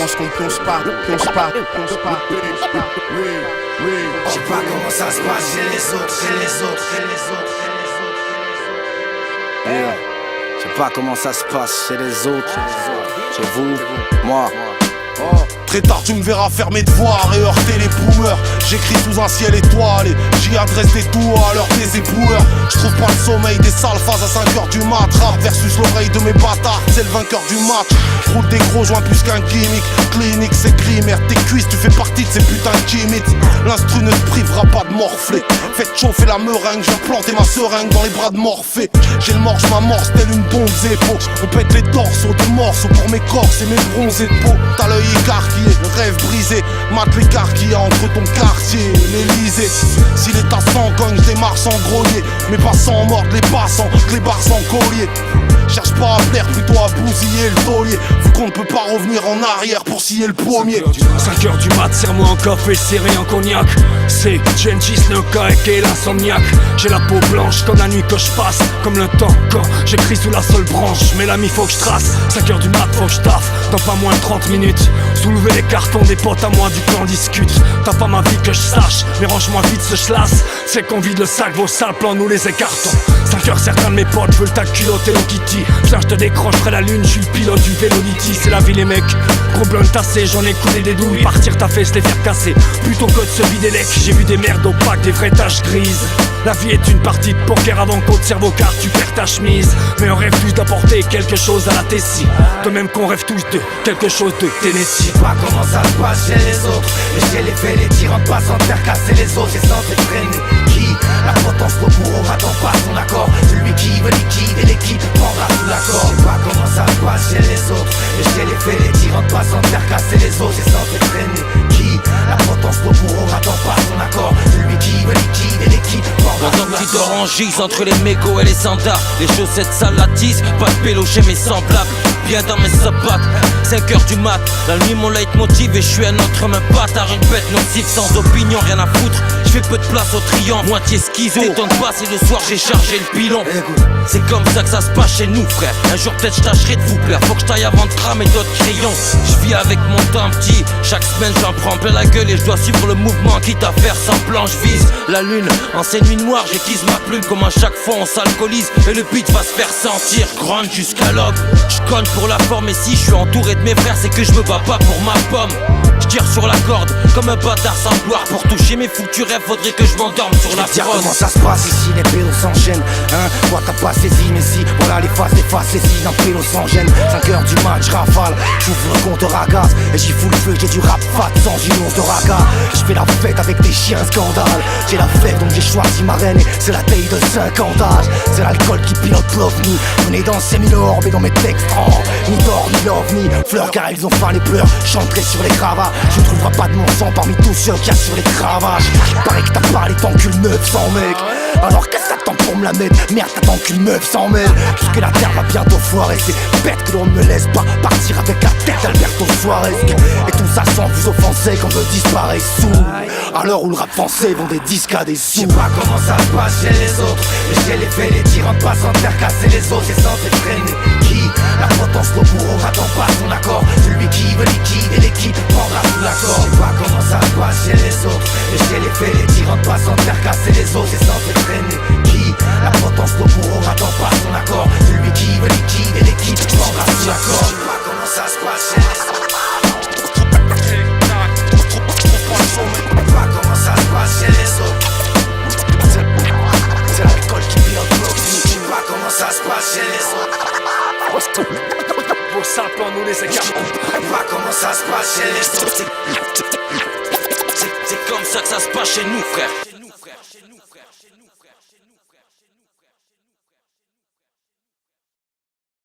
lorsqu'on plonge pas. Je sais pas comment ça se passe chez les autres. Je sais pas comment ça se passe chez les autres, chez vous, moi. Très tard tu me verras faire mes devoirs et heurter les boomers. J'écris sous un ciel étoilé, j'y adresse des doigts à l'heure des éboueurs. Je trouve pas le sommeil des sales phases à 5h du mat. Rap versus l'oreille de mes bâtards, c'est le vainqueur du match. Roule des gros joints plus qu'un gimmick. Clinique c'est primaire, tes cuisses tu fais partie de ces putains de gimmicks. L'instru ne te privera pas de morfler. Faites chauffer la meringue, je viens planter ma seringue dans les bras de Morphée. J'ai le morse, m'amorce telle une bombe Zeppo. On pète les torsos de morceaux pour mes corses et mes bronzés de peau. T'as l'œil écarquillé, le rêve brisé. Mate l'écart qu'il y a entre ton quartier et l'Elysée. Si l'état s'encogne, je démarre sans grogner. Mais pas sans mordre les passants, clébards sans collier. Cherche pas à plaire, plutôt à bousiller le taulier. Vu qu'on ne peut pas revenir en arrière pour scier le pommier. 5h du mat, serre-moi un café serré en cognac. C'est Gengis Noka et l'insomniaque. J'ai la peau blanche comme la nuit que je passe. Comme le temps quand j'écris sous la seule branche. Mais l'ami faut que je trace, 5h du mat faut que je taffe. Dans pas moins de 30 minutes. Soulever les cartons des potes à moi du clan discute. T'as pas ma vie que je sache, mais range-moi vite ce schlass. C'est qu'on vide le sac, vos sales plans nous les écartons. 5h certains de mes potes veulent ta culotte et Hello Kitty. Viens je te décroche près la lune, je suis le pilote du Velodity. C'est la vie les mecs, gros blunt tassé, j'en ai coulé des douilles. Partir ta fesse, les faire casser, plutôt que de se vider l'ec. J'ai vu des merdes opaques, des vraies taches grises. La vie est une partie de poker avant qu'au cerveau car tu perds ta chemise. Mais on rêve tous d'apporter quelque chose à la Tessie. De même qu'on rêve tous de quelque chose de Tennessee. Je sais pas comment ça se passe chez les autres. Mais chez les faits, les tyrans passent sans faire casser les autres. C'est censé freiner qui? La potence pour attend pas son accord. Celui qui veut liquider l'équipe prendra tout l'accord. Je sais pas comment ça se passe chez les autres. Mais chez les faits, les tyrans passent sans faire casser les autres. C'est censé freiner qui? La potence pour attend pas son accord. Celui qui veut liquider l'équipe prendra tout l'accord. Petit orangise entre les mégots et les sandars. Les chaussettes sales la tisse, pas de pélo chez mes semblables. Bien dans mes sapates, 5h du mat. La nuit mon leitmotiv et je suis un autre même bâtard. Une bête nocive sans opinion, rien à foutre. Je fais peu de place au triomphe, moitié schizo. T'étonne pas si le soir j'ai chargé le pilon. C'est comme ça que ça se passe chez nous frère. Un jour peut-être je tâcherai de vous plaire. Faut que je taille avant de cramer d'autres crayons. Je vis avec mon temps petit. Chaque semaine j'en prends plein la gueule et je dois suivre le mouvement. Quitte à faire semblant, je vise la lune. En ces nuits noires j'aiguise ma plume. Comme à chaque fois on s'alcoolise et le beat va se faire sentir. Grande jusqu'à l'aube. Je cogne pour la forme et si je suis entouré de mes frères c'est que je me bats pas pour ma pomme. Je tire sur la corde comme un bâtard sans gloire. Pour toucher mes foutus rêves faudrait que je m'endorme sur la Dire prod. comment ça se passe ici, les pélos s'enchaînent. Hein, toi t'as pas saisi, mais si, voilà les faces saisies, un pélo sans gêne. 5h du match, rafale, j'ouvre le compteur à gaz. Et j'y fous le feu, j'ai du rap fat sans une once de raga. Je fais la fête avec des chiens scandales. J'ai la fête donc j'ai choisi ma reine et c'est la taille de 50 âges. C'est l'alcool qui pilote l'ovni. Venez danser mi-orbe et dans mes textes francs. Ni d'or, ni l'ovni, fleurs car ils ont faim les pleurs. Chanterai sur les cravates, je ne trouverai pas de mon sang parmi tous ceux qu'il y a sur les cravaches. Paraît que t'as parlé t'encules 900 mecs. Alors qu'est-ce que t'attends pour me la mettre? Merde t'attends qu'une meuf s'en mêle. Puisque la terre va bientôt foirer. C'est bête que l'on ne me laisse pas partir avec la tête d'Alberto Suarez. Et tout ça sans vous offenser quand je disparais sous. À l'heure où le rap français vend des disques à des sous. Je sais pas comment ça se passe chez les autres. Mais chez les faits les tyrans passent sans faire casser les autres. C'est censé freiner qui? La potence pour attend pas son accord. Celui qui veut liquider l'équipe prendra tout l'accord. Je sais pas comment ça se passe chez les autres. Mais chez les faits les tyrans passent sans faire casser les autres. C'est censé freiner qui? La potence pour attend pas son accord. Celui qui veut liquider l'équipe prendra tout l'accord. Je sais pas comment ça se passe chez les autres. Je sais pas comment ça se passe chez les autres. C'est l'alcool qui pilote l'ovni. Je sais pas comment ça se passe chez les autres. Vos sales plans nous les écartons. Je sais pas comment ça se passe chez les autres. C'est comme ça que ça se passe chez nous frère.